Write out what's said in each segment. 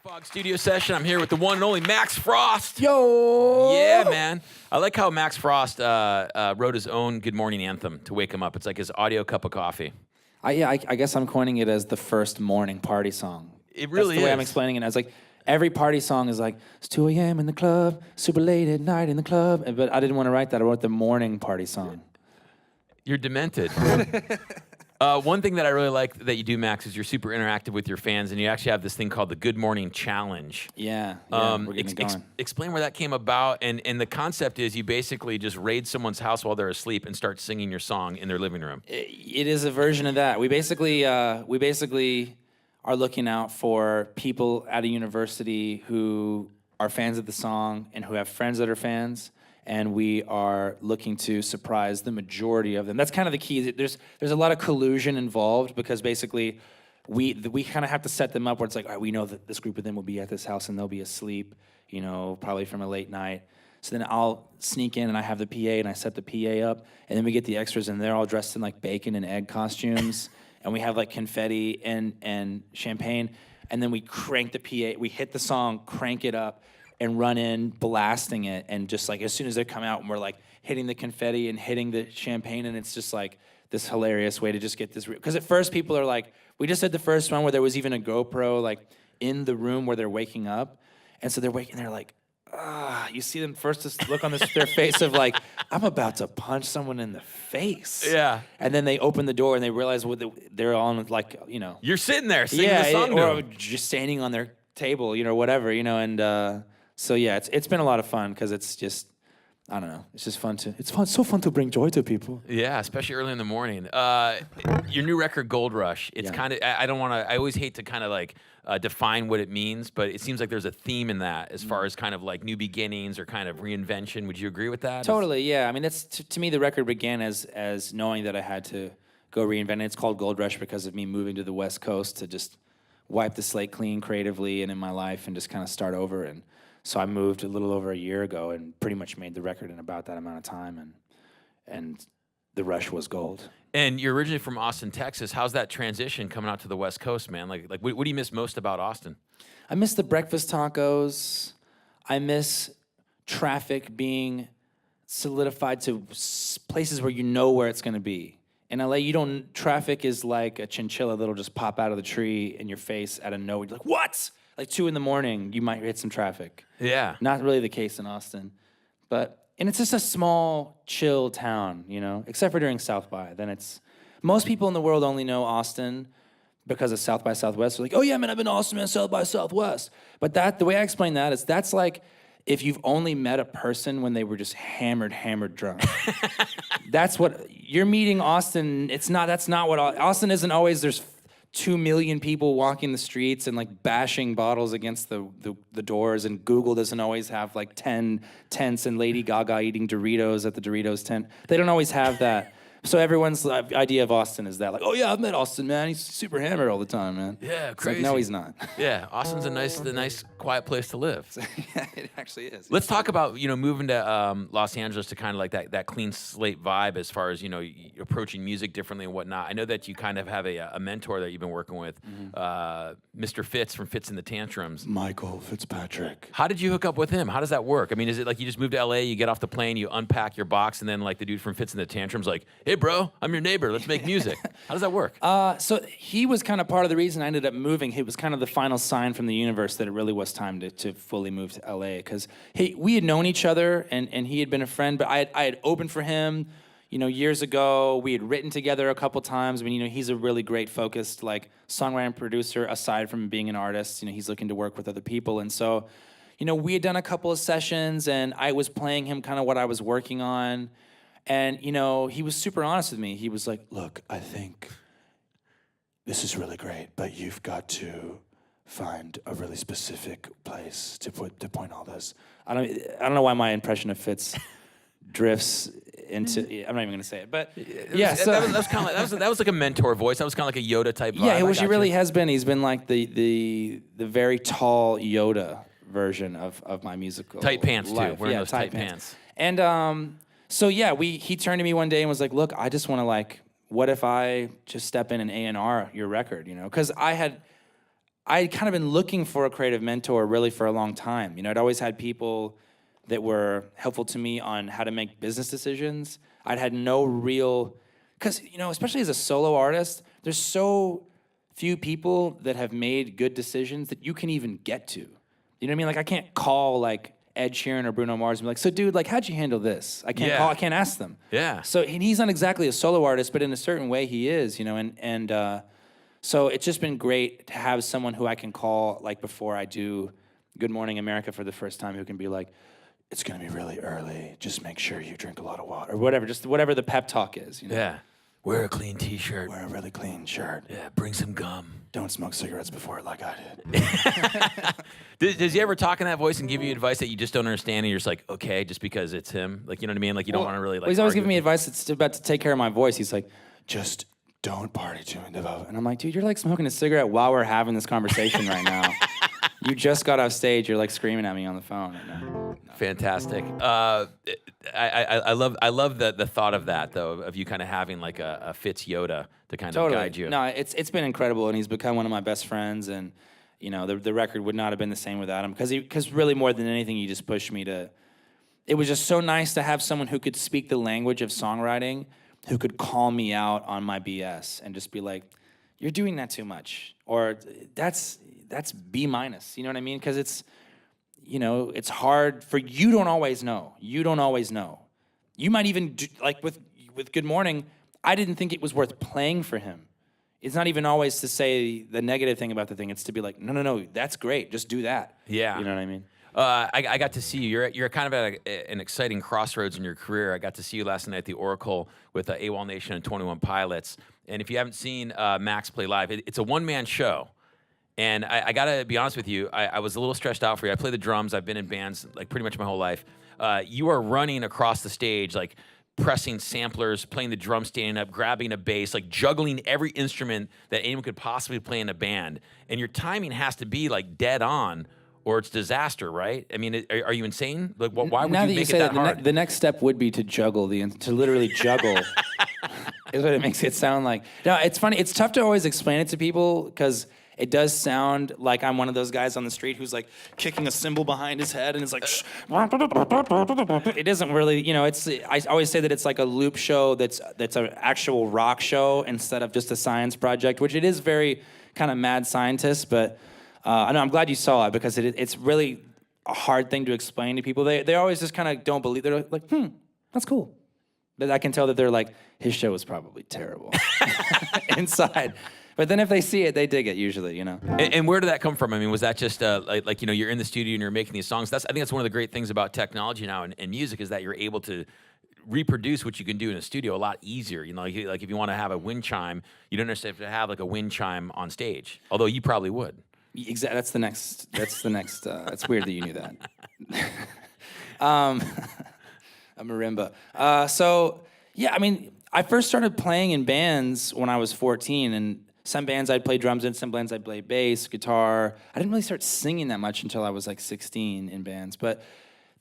KFOG Studio Session. I'm here with the one and only Max Frost. Yo! Yeah, man. I like how Max Frost wrote his own Good Morning Anthem to wake him up. It's like his audio cup of coffee. I guess I'm coining it as the first morning party song. It really That's the way I'm is. explaining it. It's like every party song is like, it's 2 a.m. in the club, super late at night in the club. But I didn't want to write that. I wrote the morning party song. You're demented. One thing that I really like that you do, Max, is you're super interactive with your fans, and you actually have this thing called the Good Morning Challenge. Yeah, we're getting it going. Explain where that came about, and the concept is you basically just raid someone's house while they're asleep and start singing your song in their living room. It is a version of that. We basically are looking out for people at a university who are fans of the song and who have friends that are fans. And we are looking to surprise the majority of them. That's kind of the key. There's a lot of collusion involved because basically we kind of have to set them up where it's like, all right, we know that this group of them will be at this house and they'll be asleep, you know, probably from a late night. So then I'll sneak in and I have the PA and I set the PA up, and then we get the extras and they're all dressed in like bacon and egg costumes, and we have like confetti and champagne, and then we crank the PA, we hit the song, crank it up, and run in blasting it, and just like as soon as they come out and we're like hitting the confetti and hitting the champagne, and it's just like this hilarious way to just get this because at first people are like, we just did the first one where there was even a GoPro like in the room where they're waking up, and so they're like, you see them first just look on their face of like, I'm about to punch someone in the face. Yeah. And then they open the door and they realize what they're on, like, you know. You're sitting there singing the song to or them. just standing on their table, you know, whatever, you know, and so yeah, it's been a lot of fun because it's just, I don't know, it's just fun so fun to bring joy to people. Yeah, especially early in the morning. Your new record, Gold Rush, it's kind of, I don't want to, I always hate to kind of like define what it means, but it seems like there's a theme in that as far as kind of like new beginnings or kind of reinvention. Would you agree with that? Totally, yeah. I mean, that's to me, the record began as knowing that I had to go reinvent it. It's called Gold Rush because of me moving to the West Coast to just wipe the slate clean creatively and in my life and just kind of start over. And so I moved a little over a year ago and pretty much made the record in about that amount of time, and the rush was gold. And you're originally from Austin, Texas. How's that transition coming out to the West Coast, man? Like what do you miss most about Austin? I miss the breakfast tacos. I miss traffic being solidified to places where you know where it's going to be. In LA, traffic is like a chinchilla that'll just pop out of the tree in your face out of nowhere. You're like, what? Like 2 a.m, you might hit some traffic. Yeah. Not really the case in Austin. And it's just a small, chill town, you know, except for during South by. Then most people in the world only know Austin because of South by Southwest. They're like, oh yeah, man, I've been to Austin, man, South by Southwest. But the way I explain that is that's like if you've only met a person when they were just hammered drunk. That's what, you're meeting Austin, that's not what, Austin isn't always, there's 2 million people walking the streets and like bashing bottles against the doors, and Google doesn't always have like 10 tents and Lady Gaga eating Doritos at the Doritos tent. They don't always have that. So everyone's idea of Austin is that like, oh yeah, I've met Austin, man. He's super hammered all the time, man. Yeah, it's crazy. Like, no, he's not. Yeah, Austin's a nice, quiet place to live. Yeah, it actually is. Let's talk about, moving to Los Angeles to kind of like that clean slate vibe as far as, approaching music differently and whatnot. I know that you kind of have a mentor that you've been working with, Mr. Fitz from Fitz and the Tantrums. Michael Fitzpatrick. How did you hook up with him? How does that work? I mean, is it like you just moved to LA, you get off the plane, you unpack your box, and then like the dude from Fitz and the Tantrums like, hey bro, I'm your neighbor, let's make music. How does that work? So he was kind of part of the reason I ended up moving. He was kind of the final sign from the universe that it really was time to fully move to LA, because we had known each other and he had been a friend, but I had opened for him, years ago. We had written together a couple times. I mean, he's a really great focused like songwriter and producer aside from being an artist. He's looking to work with other people, and so we had done a couple of sessions and I was playing him kind of what I was working on. And, he was super honest with me. He was like, look, I think this is really great, but you've got to find a really specific place to point all this. I don't know why my impression of Fitz drifts into, I'm not even going to say it, but yeah. So, that was kind of like, that was like a mentor voice. That was kind of like a Yoda type vibe. Yeah, he really has been. He's been like the very tall Yoda version of my musical tight pants life. Too. Wearing those tight pants. And so yeah, he turned to me one day and was like, look, I just want to like, what if I just step in and A&R your record, Because I I'd kind of been looking for a creative mentor really for a long time. You know, I'd always had people that were helpful to me on how to make business decisions. I'd had no real, because, you know, especially as a solo artist, there's so few people that have made good decisions that you can even get to. You know what I mean? Like, I can't call, like, Ed Sheeran or Bruno Mars and be like, so, dude, like, how'd you handle this? I can't call, I can't ask them. Yeah. So, and he's not exactly a solo artist, but in a certain way he is, you know, and so it's just been great to have someone who I can call, like, before I do Good Morning America for the first time, who can be like, it's gonna be really early, just make sure you drink a lot of water, or whatever, just whatever the pep talk is, you know? Yeah. Wear a clean T-shirt. Wear a really clean shirt. Yeah, bring some gum. Don't smoke cigarettes before it like I did. Does he ever talk in that voice and give you advice that you just don't understand, and you're just like, okay, just because it's him? Like, you know what I mean? Like, you don't want to really, like, well, he's always argue giving me with advice that's about to take care of my voice. He's like, just don't party too much. And I'm like, dude, you're like smoking a cigarette while we're having this conversation right now. You just got off stage. You're like screaming at me on the phone right now. No. Fantastic. I love the thought of that, though, of you kind of having like a Fitz Yoda to kind of guide you. No, it's been incredible, and he's become one of my best friends. And you know, the record would not have been the same without him, because really more than anything, he just pushed me to. It was just so nice to have someone who could speak the language of songwriting, who could call me out on my BS and just be like, "You're doing that too much," or "That's B minus." You know what I mean? Because it's. You know, it's hard for you. Don't always know. You don't always know. You might even do, like with Good Morning. I didn't think it was worth playing for him. It's not even always to say the negative thing about the thing. It's to be like, no, that's great. Just do that. Yeah, you know what I mean. I got to see you. You're kind of at an exciting crossroads in your career. I got to see you last night at the Oracle with AWOL Nation and 21 Pilots. And if you haven't seen Max play live, it's a one-man show. And I got to be honest with you, I was a little stressed out for you. I play the drums. I've been in bands like pretty much my whole life. You are running across the stage, like pressing samplers, playing the drums, standing up, grabbing a bass, like juggling every instrument that anyone could possibly play in a band. And your timing has to be like dead on, or it's disaster, right? I mean, are you insane? Like, why would you make it that hard? The next step would be to juggle to literally juggle. Is what it makes it sound like. No, it's funny. It's tough to always explain it to people because it does sound like I'm one of those guys on the street who's like kicking a cymbal behind his head and is like, shh. It isn't really, you know, I always say that it's like a loop show that's an actual rock show instead of just a science project, which it is very kind of mad scientist, but I know I'm glad you saw it because it's really a hard thing to explain to people. They always just kind of don't believe, they're like, that's cool. But I can tell that they're like, his show was probably terrible inside. But then if they see it, they dig it usually, you know. And where did that come from? I mean, was that just like you know, you're in the studio and you're making these songs? I think that's one of the great things about technology now and music is that you're able to reproduce what you can do in a studio a lot easier. You know, like if you want to have a wind chime, you don't necessarily have to have like a wind chime on stage. Although you probably would. Exactly. That's the next. It's weird that you knew that. A marimba. So yeah, I mean, I first started playing in bands when I was 14, and some bands I'd play drums in, some bands I'd play bass, guitar. I didn't really start singing that much until I was like 16 in bands. But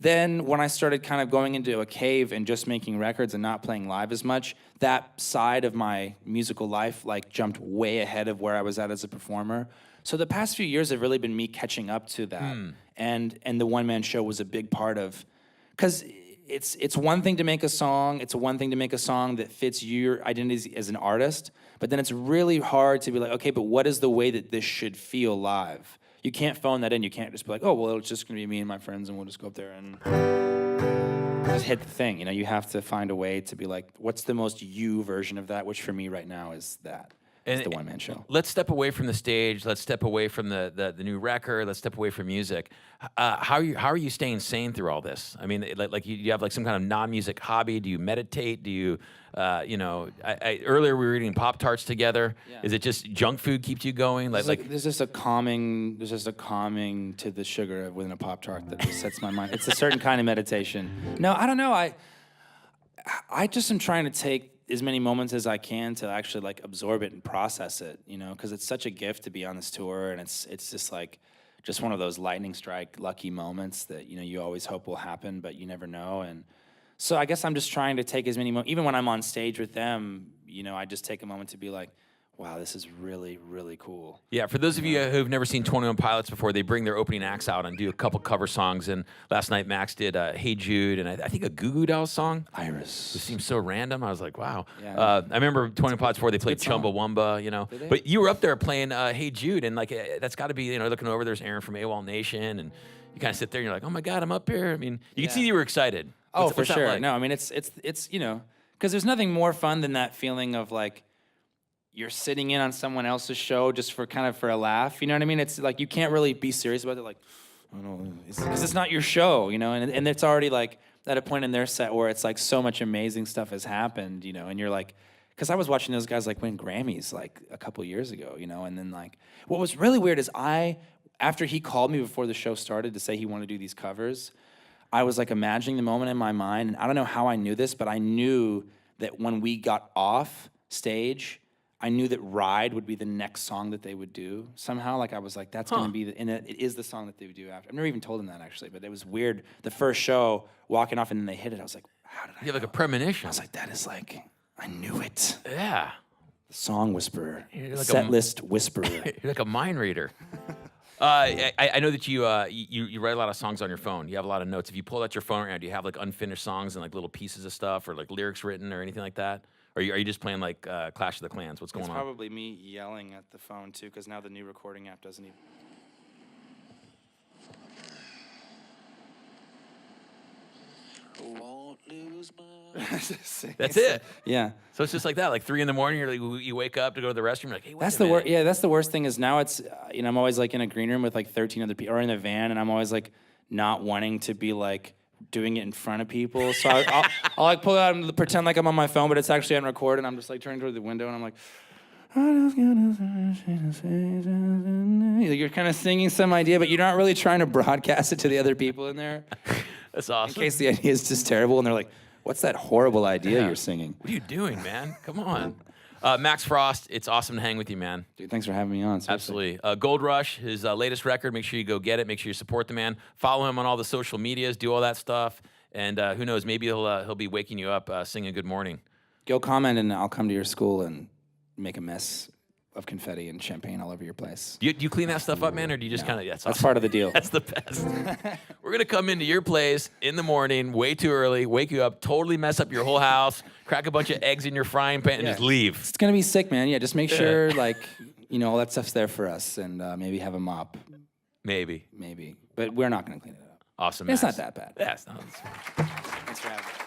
then when I started kind of going into a cave and just making records and not playing live as much, that side of my musical life like jumped way ahead of where I was at as a performer. So the past few years have really been me catching up to that. And the one-man show was a big part of, because it's one thing to make a song. It's one thing to make a song that fits your identity as an artist. But then it's really hard to be like, okay, but what is the way that this should feel live? You can't phone that in. You can't just be like, oh, well, it's just going to be me and my friends, and we'll just go up there and just hit the thing. You know, you have to find a way to be like, what's the most you version of that? Which for me right now is that. It's the one-man show. Let's step away from the stage. Let's step away from the new record. Let's step away from music. How are you staying sane through all this? I mean, like you have like some kind of non-music hobby. Do you meditate? Do you, you know? Earlier we were eating Pop-Tarts together. Yeah. Is it just junk food keeps you going? Like there's just a calming to the sugar within a Pop-Tart that just sets my mind. It's a certain kind of meditation. No, I don't know. I just am trying to take as many moments as I can to actually like absorb it and process it, you know, because it's such a gift to be on this tour, and it's just like just one of those lightning strike lucky moments that, you know, you always hope will happen, but you never know. And so I guess I'm just trying to take as many moments, even when I'm on stage with them, you know, I just take a moment to be like, wow, this is really, really cool. Yeah, for those of you who've never seen 21 Pilots before, they bring their opening acts out and do a couple cover songs. And last night, Max did Hey Jude and I think a Goo Goo Dolls song. Iris. It seems so random. I was like, wow. Yeah. I remember 21 Pilots before they played good song. Chumbawamba, you know. Did they? But you were up there playing Hey Jude, and like that's got to be, you know, looking over, there's Aaron from AWOL Nation, and you kind of sit there and you're like, oh my God, I'm up here. I mean, you can see you were excited. Oh, for what's that sure. like? No, I mean, it's you know, because there's nothing more fun than that feeling of like, you're sitting in on someone else's show just for kind of for a laugh. You know what I mean? It's like you can't really be serious about it. Like, I don't know, because it's not your show, you know. And it's already like at a point in their set where it's like so much amazing stuff has happened, you know. And you're like, because I was watching those guys like win Grammys like a couple years ago, you know. And then like, what was really weird is after he called me before the show started to say he wanted to do these covers, I was like imagining the moment in my mind, and I don't know how I knew this, but I knew that when we got off stage, I knew that Ride would be the next song that they would do somehow. Like I was like, that's gonna be, and it is the song that they would do after. I've never even told them that actually, but it was weird. The first show, walking off and then they hit it, I was like, how did I You have like know? a premonition. I was like, that is like, I knew it. Yeah. The song whisperer, You're like set list whisperer. You're like a mind reader. I know that you write a lot of songs on your phone. You have a lot of notes. If you pull out your phone right now, do you have like unfinished songs and like little pieces of stuff or like lyrics written or anything like that? Or are you just playing like Clash of the Clans? What's going It's on? probably me yelling at the phone too, because now the new recording app doesn't even. Won't lose my. That's it. Yeah. So it's just like that. Like 3 a.m, you're like, you wake up to go to the restroom. You're like, hey, wait That's a the minute. worst. Yeah, that's the worst thing is now it's you know I'm always like in a green room with like 13 other people or in a van, and I'm always like not wanting to be like doing it in front of people. So I'll like pull it out and pretend like I'm on my phone, but it's actually on record, and I'm just like turning toward the window, and I'm like. You're kind of singing some idea, but you're not really trying to broadcast it to the other people in there. That's In awesome. case the idea is just terrible, and they're like, "What's that horrible idea you're singing?" What are you doing, man? Come on. Max Frost, it's awesome to hang with you, man. Dude, thanks for having me on. Seriously. Absolutely. Gold Rush, his latest record. Make sure you go get it. Make sure you support the man. Follow him on all the social medias. Do all that stuff. And who knows? Maybe he'll be waking you up singing "Good Morning." Go comment, and I'll come to your school and make a mess of confetti and champagne all over your place. Do you clean that stuff up, man, or do you just kind of? Yeah, That's part of the deal. That's the best. We're gonna come into your place in the morning, way too early, wake you up, totally mess up your whole house, crack a bunch of eggs in your frying pan, and just leave. It's gonna be sick, man. Yeah, just make sure, like, you know, all that stuff's there for us, and maybe have a mop, Maybe. but we're not gonna clean it up. Awesome. It's Max. not that bad. Yeah, it's not. Thanks for having me.